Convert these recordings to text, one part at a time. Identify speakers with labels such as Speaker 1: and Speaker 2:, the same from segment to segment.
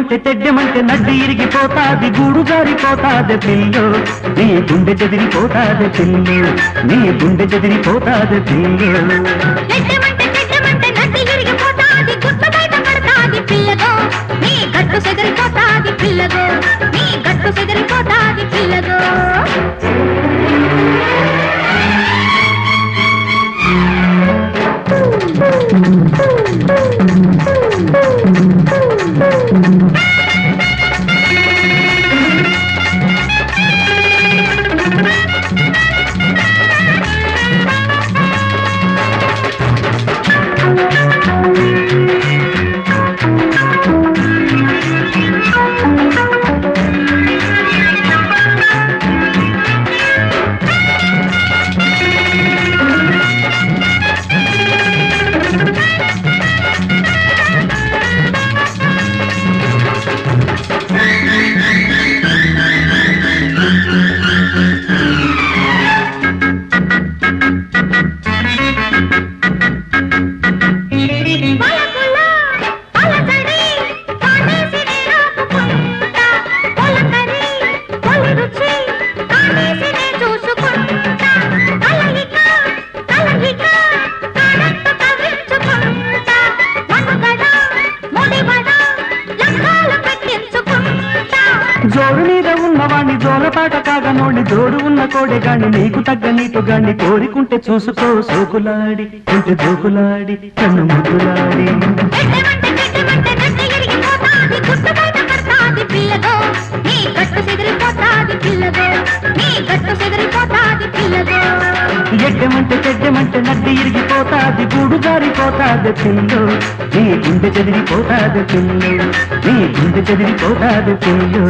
Speaker 1: ఎడ్డెమంటే తెడ్డెమంటే నడ్డి ఇరిగిపోతాది గూడు జారిపోతాది పిల్లు నీ గుండె చెదిరిపోతాది పిల్లు నీ గుండె చెదిరిపోతాది పిల్లు
Speaker 2: ఎడ్డెమంటే తెడ్డెమంటే నడ్డి ఇరిగిపోతాది గుట్టు బయట పడతాది పిల్లగో నీ గట్టు చెదిరిపోతాది పిల్లగో నీ గట్టు చెదిరిపోతాది పిల్లగో
Speaker 1: జోరు మీద ఉన్నవాణ్ణి జోలపాట కాగనోడి జోడు ఉన్న కోడె గాని నీకు తగ్గ నీటు గాని కోరికుంటే చూసుకో సోకులాడి ఉంటే జోకులాడి కన్ను ముద్దులాడి ఎడ్డెమంటే తెడ్డెమంటే నడ్డి ఇరిగిపోతాది గూడు జారిపోతాది పిల్లు నీ గుండె చెదిరిపోతాది పిల్లు నీ గుండె చెదిరిపోతాది పిల్లు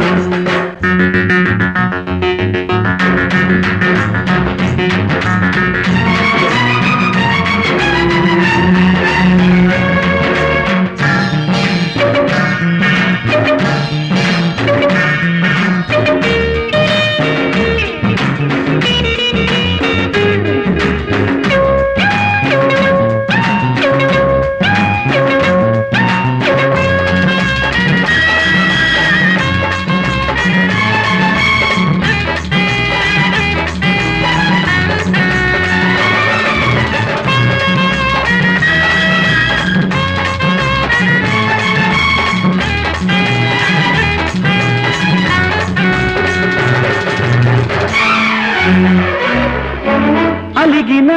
Speaker 1: అలిగిన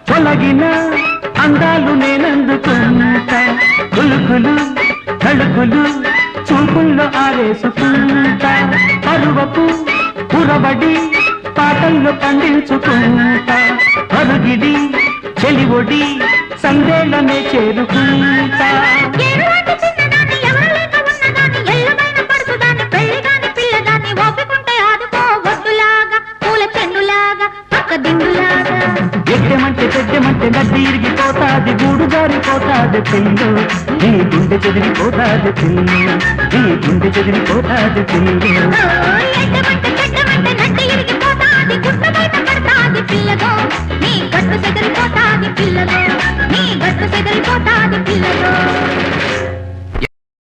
Speaker 1: తొలగిన అందాలు నేనందుకుంటా కులుకులు తడుకులు చూపుల్లో ఆరేసుకుంటా పరువపు పురబడి పాటల్లో పండించుకుంటా అరుగిడి చెలివొడి సందేళమే చేరుకుంటా ఎడ్డెమంటే తెడ్డెమంటే నడ్డి ఇరిగిపోతాది గూడు జారిపోతాది పిల్లు నీ గుండె చెదిరిపోతాది పిల్లు నీ గుండె చెదిరిపోతాది పిల్లు
Speaker 2: నీ గట్టు చెదిరిపోతాది పిల్లగో